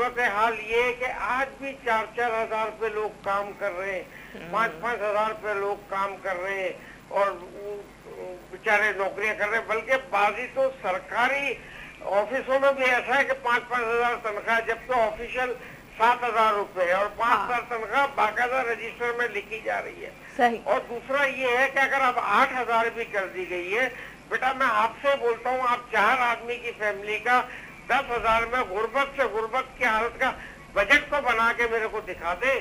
सूरत हाल ये है कि आज भी 4-4 हजार रुपए लोग काम कर रहे हैं, 5-5 हजार रुपए लोग काम कर रहे हैं और बेचारे नौकरियां कर रहे हैं। बल्कि बाजी तो सरकारी ऑफिसों में भी ऐसा है कि 5-5 हजार तनख्वाह, जबकि ऑफिशियल 7,000 रुपए और 5,000 तनख्वाह बाकायदा रजिस्टर में लिखी जा रही है। सही। और दूसरा ये है कि अगर अब 8,000 भी कर दी गई है, बेटा मैं आपसे बोलता हूँ, आप 4 आदमी की फैमिली का 10,000 में गुर्बत से गुर्बत की हालत का बजट तो बना के मेरे को दिखा दे।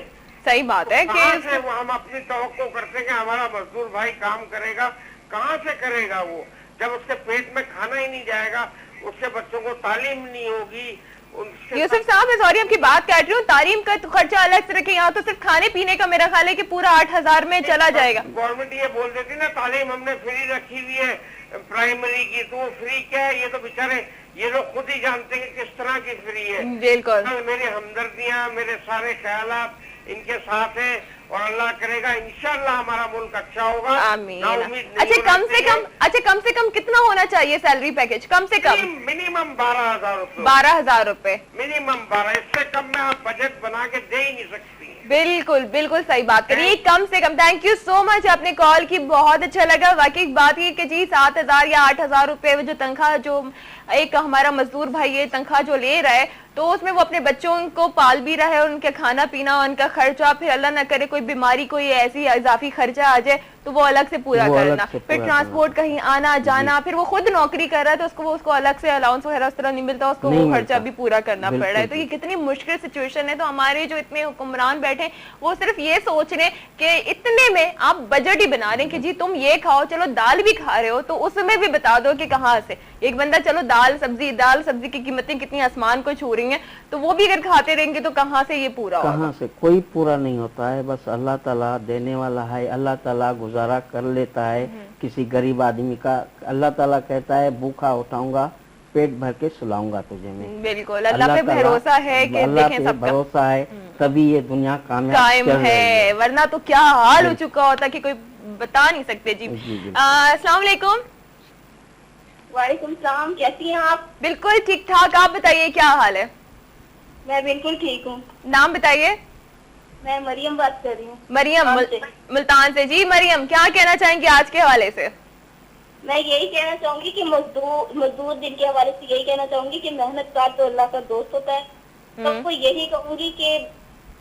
सही बात है कि हम अपनी तवक्को करते हैं कि हमारा मजदूर भाई काम करेगा, कहाँ से करेगा वो, जब उसके पेट में खाना ही नहीं जाएगा, उसके बच्चों को तालीम नहीं होगी। यूसुफ साहब, मैं सॉरी आपकी बात काट रही हूँ, तालीम का तो खर्चा अलग से रखे, यहाँ तो सिर्फ खाने पीने का मेरा ख्याल है कि पूरा 8,000 में चला जाएगा। गवर्नमेंट ये बोल देती ना तालीम हमने फ्री रखी हुई है प्राइमरी की, तो वो फ्री क्या है, ये तो बेचारे ये लोग खुद ही जानते हैं किस तरह की फ्री है। बिल्कुल। मेरी हमदर्दियाँ, मेरे सारे ख्यालात इनके साथ है और अल्लाह करेगा इंशाअल्लाह हमारा मुल्क अच्छा होगा। आमीन। अच्छा कम से कम कितना होना चाहिए सैलरी पैकेज? कम से कम मिनिमम 12,000 रुपए। 12,000 रुपए मिनिमम 12, इससे कम में आप बजट बना के दे ही नहीं सकती। बिल्कुल बिल्कुल सही बात करिए, कम से कम। थैंक यू सो मच, आपने कॉल की, बहुत अच्छा लगा। वाकई बात ये कि जी 7,000 या 8,000 रुपए जो तनख्वाह, जो एक हमारा मजदूर भाई ये तनख्वाह जो ले रहा है, तो उसमें वो अपने बच्चों को पाल भी रहा है, उनका खाना पीना, उनका खर्चा, फिर अल्लाह ना करे कोई बीमारी, कोई ऐसी इजाफी खर्चा आ जाए तो वो अलग से पूरा करना, फिर ट्रांसपोर्ट कहीं आना जाना, फिर वो खुद नौकरी कर रहा है तो उसको अलग से अलाउंस वगैरह उस तरह नहीं मिलता, उसको वो खर्चा भी पूरा करना पड़ रहा है। तो ये कितनी मुश्किल सिचुएशन है। तो हमारे जो इतने हुक्मरान बैठे वो सिर्फ ये सोच रहे कि इतने में आप बजट ही बना रहे हैं कि जी तुम ये खाओ, चलो दाल भी खा रहे हो तो उसमें भी बता दो कि कहाँ से। एक बंदा चलो दाल सब्जी की कीमतें कितनी आसमान को छू रही हैं, तो वो भी अगर खाते रहेंगे तो कहाँ से ये पूरा होगा? कहाँ से? कोई पूरा नहीं होता है, बस अल्लाह ताला देने वाला है, अल्लाह ताला गुजारा कर लेता है किसी गरीब आदमी का। अल्लाह ताला कहता है भूखा उठाऊंगा, पेट भर के सुलाऊंगा तुझे मैं। बिल्कुल, अल्लाह पे भरोसा है कि अल्लाह पे भरोसा है, तभी ये दुनिया कायम है, वरना तो क्या हाल हो चुका होता कि कोई बता नहीं सकते। जी अस्सलाम वालेकुम। वालेकुम सलाम, कैसी हैं आप? बिल्कुल ठीक ठाक, आप बताइए क्या हाल है? मैं बिल्कुल ठीक हूँ। नाम बताइए। मैं मरियम बात कर रही हूँ। मरियम मुल्तान से। जी मरियम, क्या कहना चाहेंगे आज के हवाले से? मैं यही कहना चाहूंगी कि मजदूर दिन के हवाले से यही कहना चाहूंगी कि मेहनतकार तो अल्लाह का दोस्त होता है। सबको यही कहूंगी कि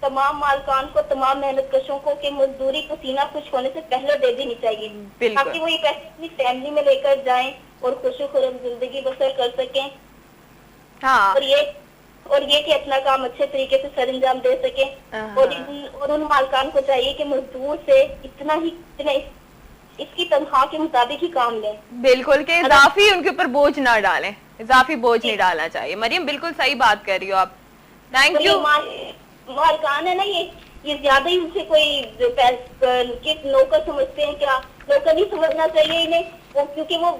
तमाम मालकान को, तमाम मेहनतकशों को कि मजदूरी पसीना खुश होने से पहले दे देनी चाहिए, ताकि वो ये पैसे अपनी फैमिली में लेकर जाएं और खुशो-खुर्रम जिंदगी बसर कर सकें। हाँ। और ये कि अपना काम अच्छे तरीके से सर अंजाम दे सकें। और उन मालकान को चाहिए कि मजदूर से इतना इसकी तनख्वाह के मुताबिक ही काम लें। बिल्कुल, के इजाफी उनके ऊपर बोझ ना डालें, इजाफी बोझ नहीं डालना चाहिए। मरियम बिल्कुल सही बात कर रही हो आप। Thank you. मालकान है ना, ये ज्यादा ही उनसे कोई नौकर समझते हैं क्या? नौकर नहीं समझना चाहिए इन्हें, क्योंकि वो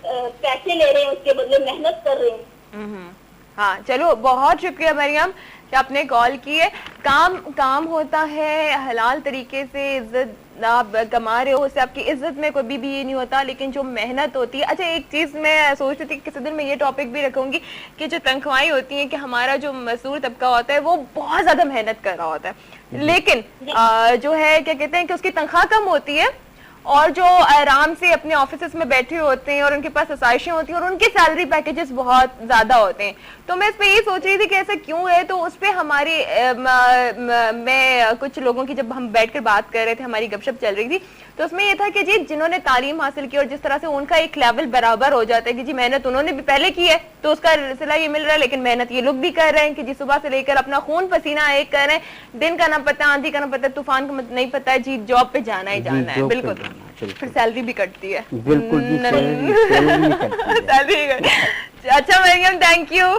पैसे ले रहे हैं, उसके बदले मेहनत कर रहे हैं। हाँ चलो, बहुत शुक्रिया मरियम कि आपने कॉल की है। काम होता है हलाल तरीके से, इज्जत आप कमा रहे हो, उससे आपकी इज्जत में कोई भी ये नहीं होता, लेकिन जो मेहनत होती है। अच्छा, एक चीज मैं सोच रही थी कि किसी दिन मैं ये टॉपिक भी रखूंगी कि जो तनख्वाहें होती हैं कि हमारा जो मजदूर तबका होता है वो बहुत ज्यादा मेहनत कर रहा होता है, लेकिन जो है क्या कहते हैं कि उसकी तनख्वाह कम होती है, और जो आराम से अपने ऑफिस में बैठे होते हैं और उनके पास आसाइशें होती हैं और उनके सैलरी पैकेजेस बहुत ज्यादा होते हैं। तो मैं इस पे ये सोच रही थी कि ऐसा क्यों है। तो उस पे हमारी मैं कुछ लोगों की जब हम बैठकर बात कर रहे थे, हमारी गपशप चल रही थी, तो उसमें ये था कि जी जिन्होंने तालीम हासिल की और जिस तरह से उनका एक लेवल बराबर हो जाता है कि जी मेहनत उन्होंने भी पहले की है तो उसका सिला ये मिल रहा है, लेकिन मेहनत ये लोग भी कर रहे हैं कि जी सुबह से लेकर अपना खून पसीना एक कर रहे हैं, दिन का ना पता, आंधी का ना पता, तूफान का नहीं पता है, जी जॉब पे जाना ही जाना है। बिल्कुल, फिर सैलरी भी कटती है। बिल्कुल सैलरी। अच्छा Maryam, thank you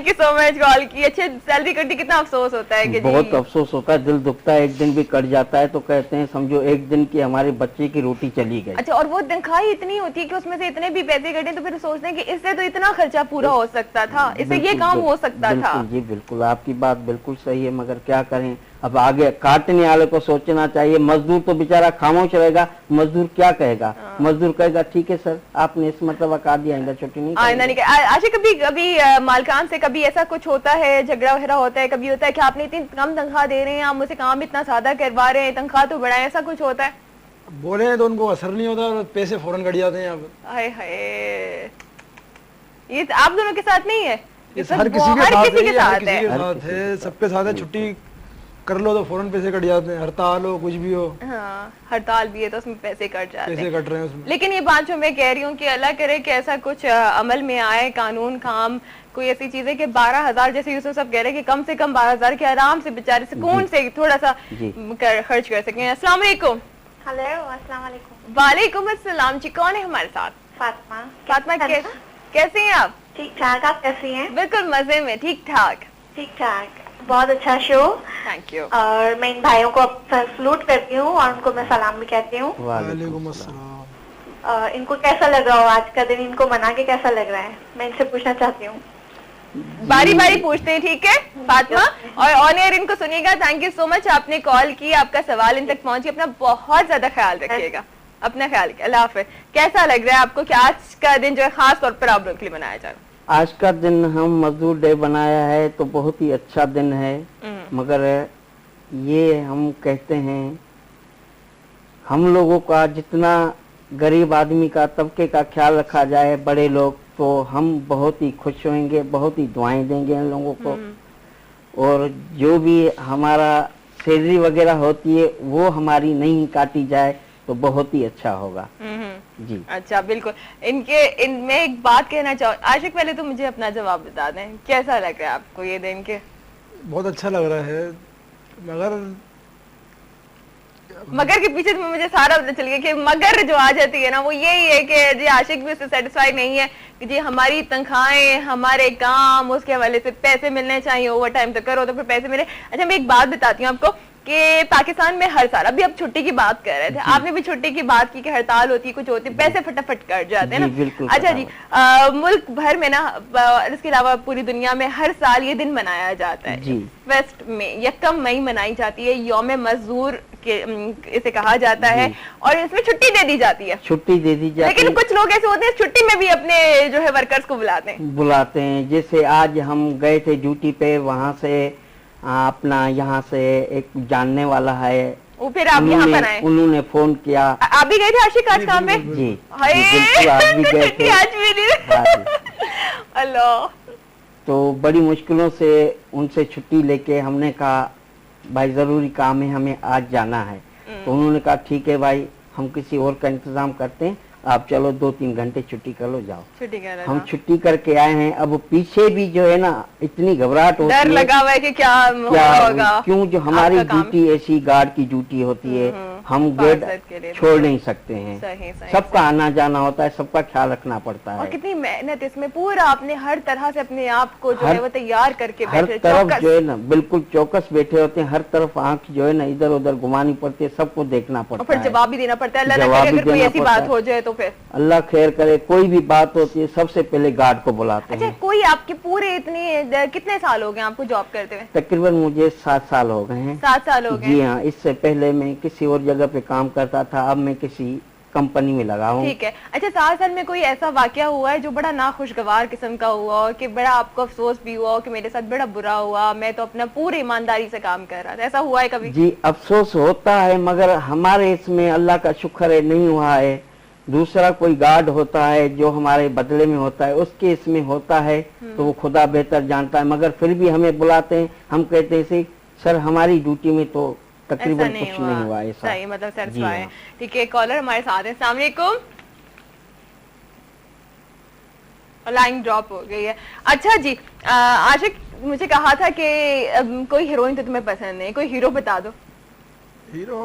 so much call की। अच्छे सैलरी कटी, कितना अफसोस होता है कि बहुत अफसोस होता है, दिल दुखता है। एक दिन भी कट जाता है तो कहते हैं समझो एक दिन की हमारे बच्चे की रोटी चली गई। अच्छा, और वो तनख्वाह इतनी होती है कि उसमें से इतने भी पैसे कटे तो फिर सोचते हैं कि इससे तो इतना खर्चा पूरा हो सकता था, इससे ये काम हो सकता था। जी बिल्कुल, आपकी बात बिल्कुल सही है, मगर क्या करें, अब आगे काटने वाले को सोचना चाहिए। मजदूर तो बेचारा खामोश रहेगा, मजदूर क्या कहेगा? मजदूर कहेगा ठीक है सर आपने इस मरतबा काट दिया, आइंदा छुट्टी नहीं करेंगे। अच्छा कभी कभी मालकान से कभी ऐसा कुछ होता है, झगड़ा वगैरह होता है, कभी होता है कि आपने इतनी कम तनख्वाह दे रहे हैं, आप मुझसे काम इतना ज्यादा करवा रहे हैं, तनख्वाह तो बढ़ाएं, ऐसा कुछ होता है? बोले हैं तो उनको असर नहीं होता और पैसे फौरन कट जाते हैं यहाँ पर। हाय हाय, ये आप दोनों के साथ नहीं है, ये हर किसी के साथ है, सबके साथ है। छुट्टी कर लो तो फौरन पैसे कट जाते हैं, हड़ताल हो कुछ भी हो। हाँ, हड़ताल भी है तो उसमें पैसे कट जाते हैं, पैसे कट रहे हैं उसमें। लेकिन ये बात जो मैं कह रही हूँ कि अल्लाह करे कि ऐसा कुछ अमल में आए, कानून काम कोई ऐसी चीज है कि 12,000 जैसे यूसुफ साहब कह रहे हैं कि कम से कम 12,000 के आराम से बेचारे सुकून से थोड़ा सा खर्च कर सकें। अस्सलाम वालेकुम। हेलो, अस्सलाम वालेकुम। वालेकुम अस्सलाम जी, कौन है हमारे साथ? फातिमा। फातिमा कैसे हैं आप? ठीक ठाक, आप कैसी हैं? बिल्कुल मजे में, ठीक ठाक। ठीक ठाक, बहुत अच्छा शो। Thank you. और मैं इन भाइयों को सैल्यूट करती हूँ और उनको मैं सलाम भी कहती हूँ। वालेकुम अस्सलाम। इनको कैसा लग रहा हो आज का दिन, इनको मना के कैसा लग रहा है, मैं इनसे पूछना चाहती हूँ। बारी बारी पूछते हैं, ठीक है फातिमा? और ऑन एयर इनको सुनिएगा। थैंक यू सो मच, आपने कॉल की, आपका सवाल इन तक पहुंच गया। अपना बहुत ज्यादा ख्याल रखिएगा, अपना ख्याल। अल्लाह हाफिज। कैसा लग रहा है आपको कि आज का दिन जो है खास तौर पर आप लोगों के लिए मनाया जा रहा है? आज का दिन हम मजदूर डे बनाया है तो बहुत ही अच्छा दिन है, मगर ये हम कहते हैं हम लोगों का जितना गरीब आदमी का तबके का ख्याल रखा जाए, बड़े लोग, तो हम बहुत ही खुश होंगे, बहुत ही दुआएं देंगे इन लोगों को। और जो भी हमारा सैलरी वगैरह होती है वो हमारी नहीं काटी जाए तो बहुत ही अच्छा होगा। जी अच्छा, बिल्कुल। इनमें एक बात कहना चाहूँ आशिक, पहले तो मुझे अपना जवाब बता दें, कैसा लग रहा है आपको ये दिन के? बहुत अच्छा लग रहा है, मगर के पीछे तो मुझे सारा पता चल गया कि मगर जो आ जाती है ना वो यही है कि जी आशिक भी उससे सेटिस्फाई नहीं है कि जी हमारी तनख्वाहें, हमारे काम, उसके हवाले से पैसे मिलने चाहिए, ओवर टाइम तो करो तो फिर पैसे मिले। अच्छा, मैं एक बात बताती हूँ आपको कि पाकिस्तान में हर साल, अभी आप छुट्टी की बात कर रहे थे, आपने भी छुट्टी की बात की कि हड़ताल होती है, कुछ होती है, पैसे फटाफट कट जाते हैं ना। अच्छा जी, मुल्क भर में ना, इसके अलावा पूरी दुनिया में हर साल ये दिन मनाया जाता है। वेस्ट में 1 मई मनाई जाती है, यौम मजदूर इसे कहा जाता है, और इसमें छुट्टी दे दी जाती है। छुट्टी दे दी जाती है, लेकिन कुछ लोग ऐसे होते हैं छुट्टी में भी अपने जो है वर्कर्स को बुलाते हैं। जैसे आज हम गए थे ड्यूटी पे, वहाँ से अपना यहाँ से एक जानने वाला है, वो फिर आप यहाँ पर आए, उन्होंने फोन किया। आप भी गए थे आशिक आज काम में? जी बिल्कुल, आज भी गए थे। आज भी अल्लाह। तो बड़ी मुश्किलों से उनसे छुट्टी लेके हमने कहा भाई जरूरी काम है, हमें आज जाना है। तो उन्होंने कहा ठीक है भाई, हम किसी और का इंतजाम करते हैं, आप चलो 2-3 घंटे छुट्टी कर लो, जाओ। हम छुट्टी करके आए हैं। अब पीछे भी जो है ना इतनी घबराहट होती है, डर लगा हुआ है कि क्या होगा, क्यों जो हमारी ड्यूटी ऐसी गार्ड की ड्यूटी होती है, हम गेट छोड़ नहीं सकते हैं। सबका आना जाना होता है, सबका ख्याल रखना पड़ता है। और कितनी मेहनत इसमें, पूरा आपने हर तरह से अपने आप को जो है वो तैयार करके हर तरफ जो है ना बिल्कुल चौकस बैठे होते हैं, हर तरफ आंख जो है ना इधर उधर घुमानी पड़ती है, सबको देखना पड़ता है, फिर जवाब भी देना पड़ता है। अगर कोई ऐसी बात हो जाए तो फिर अल्लाह खैर करे, कोई भी बात होती है सबसे पहले गार्ड को बुलाते हैं। अच्छा, कोई आपके पूरे इतने कितने साल हो गए आपको जॉब करते हुए? तकरीबन मुझे 7 साल हो गए हैं। 7 साल हो गए? जी हाँ, इससे पहले मैं किसी और जगह पे काम करता था, अब मैं किसी कंपनी में लगा हूँ। ठीक है। अच्छा, 7 साल में कोई ऐसा वाकया हुआ है जो बड़ा नाखुशगवार किस्म का हुआ हो, कि बड़ा आपको अफसोस भी हुआ हो कि मेरे साथ बड़ा बुरा हुआ, मैं तो अपना पूरी ईमानदारी से काम कर रहा था, ऐसा हुआ है कभी? जी अफसोस होता है, मगर हमारे इसमें अल्लाह का शुक्र है नहीं हुआ है। दूसरा कोई गार्ड होता है जो हमारे बदले में होता है, उसके इसमें होता है तो वो खुदा बेहतर जानता है, मगर फिर भी हमें बुलाते हैं, हम कहते हैं सर हमारी ड्यूटी में तो तकरीबन कुछ नहीं हुआ ऐसा। सही, मतलब सेटिस्फाई है। ठीक है, कॉलर हमारे साथ है। अस्सलाम वालेकुम। लाइन ड्रॉप हो गई है। अच्छा जी, आशिक मुझे कहा था कि कोई हीरोइन तो तुम्हें पसंद है, कोई हीरो बता दो। हीरो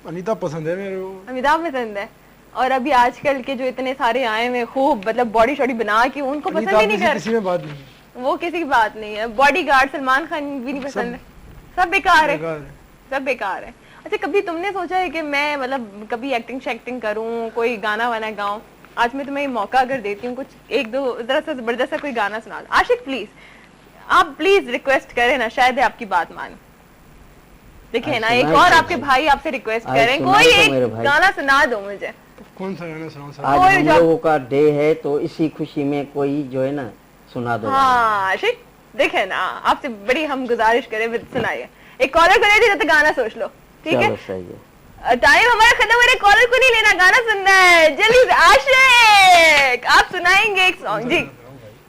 अनीता पसंद है मेरे को। अमिताभ पसंद है? और अभी आजकल के जो इतने सारे आए हैं खूब, मतलब बॉडी शॉडी बना के, उनको पसंद ही नहीं कर, किसी में बात नहीं, वो किसी की बात नहीं है। बॉडीगार्ड सलमान खान भी नहीं पसंद है, सब बेकार है, सब बेकार है। अच्छा, कभी तुमने सोचा है कि मैं मतलब कभी एक्टिंग शैक्टिंग करूं, कोई गाना वाना गाऊं? आज मैं तुम्हें मौका अगर देती हूँ, कुछ 1-2 जरा सा जबरदस्त कोई गाना सुना दो। आशिक प्लीज, आप प्लीज रिक्वेस्ट करें ना, शायद आपकी बात माने। देखिए ना, सुनाए एक और तो आपके भाई। भाई आपसे रिक्वेस्ट आज करें, सुनाए कोई तो एक मेरे भाई। गाना सुना दो मुझे। कौन सा गाना सुनाऊं सर? आज और हम जब- लोगों का डे है तो इसी खुशी में कोई जो है ना सुना दो। हाँ आशिक, देखे ना, आपसे बड़ी हम गुजारिश करें, सुनाइए। एक कॉलर को ले दीजिए तो गाना सोच लो, ठीक है? चलो सही है। टाइम हमारा खत्म हो रहा है, कॉलर को नहीं लेना, गाना सुनना है जल्दी से। आशिक, आप सुनाएंगे एक सॉन्ग? जी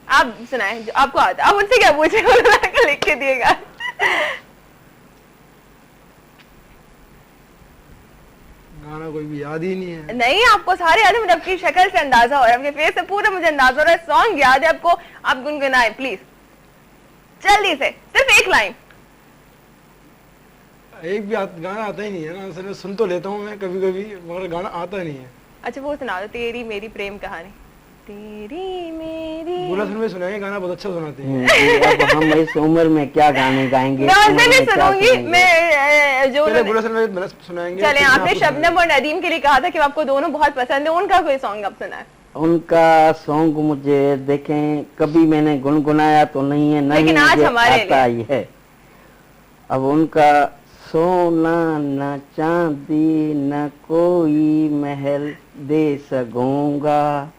आप सुनाएं जो आपको आता है। आप उनसे क्या पूछे, उन्होंने लिख के दिएगा। गाना कोई भी याद ही नहीं है। नहीं, आपको सारे याद है, मुझे आपकी शक्ल से अंदाजा हो रहा है, आपके फेस से पूरा मुझे अंदाजा हो रहा है। सॉन्ग याद है आपको, आप गुनगुनाएं प्लीज, जल्दी से, सिर्फ एक लाइन। एक भी गाना आता ही नहीं है ना, असल में सुन तो लेता हूँ मैं कभी कभी, मगर गाना आता नहीं है। अच्छा वो सुना दो, तेरी मेरी प्रेम कहानी। तेरी मेरी बुलंद में सुनाएंगे, गाना बहुत अच्छा सुनाते हैं। अब हम इस उम्र में क्या गाने गाएंगे? मैं इस उससे उम्र भी में क्या सुनूंगी। सुनेंगे? मैं जो पहले उन्होंने- बुलंद में सुनाएंगे। चले, फिर आपने आपको शबनम और नदीम के लिए कहा था कि आपको दोनों बहुत पसंद है, उनका कोई सॉन्ग आप सुनाए। उनका सॉन्ग मुझे देखें कभी मैंने गुनगुनाया तो नहीं है, नहीं लेकिन आज मुझे हमारे आता ही है। अब उनका सोना न चांदी न कोई महल दे सकूंगा,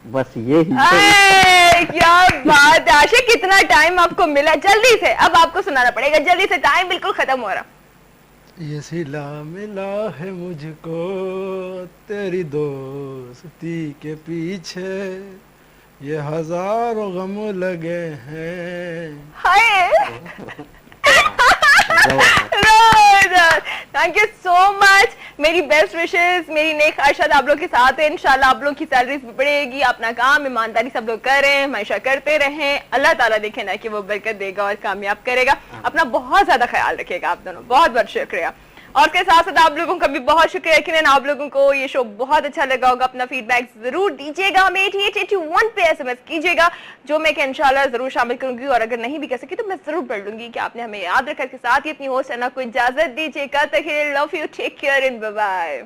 बस यही है। आए, क्या बात है आशिक, कितना टाइम आपको मिला, जल्दी से अब आपको सुनाना पड़ेगा, जल्दी से, टाइम बिल्कुल खत्म हो रहा। ये सिला मिला है मुझको तेरी दोस्ती के पीछे, ये हजारों गम लगे हैं। Hi thank you so much. मेरी बेस्ट विशेस, मेरी नेक ख्वाहिशात आप लोग के साथ है। इंशाल्लाह आप लोग की सैलरी बढ़ेगी, अपना काम ईमानदारी सब लोग करें, हमेशा करते रहें। अल्लाह ताला देखे ना कि वो बरकत देगा और कामयाब करेगा। अपना बहुत ज्यादा ख्याल रखिएगा आप दोनों, बहुत बहुत शुक्रिया। और के साथ साथ आप लोगों का भी बहुत शुक्रिया, यकीनन आप लोगों को ये शो बहुत अच्छा लगा होगा। अपना फीडबैक जरूर दीजिएगा, हमें 8881 पे SMS कीजिएगा, जो मैं इंशाल्लाह जरूर शामिल करूंगी। और अगर नहीं भी कर सकी तो मैं जरूर पढ़ लूंगी कि आपने हमें याद रखा। के साथ ही अपनी होस्ट अन्ना को इजाजत दीजिएगा। तक love you, take care and bye bye.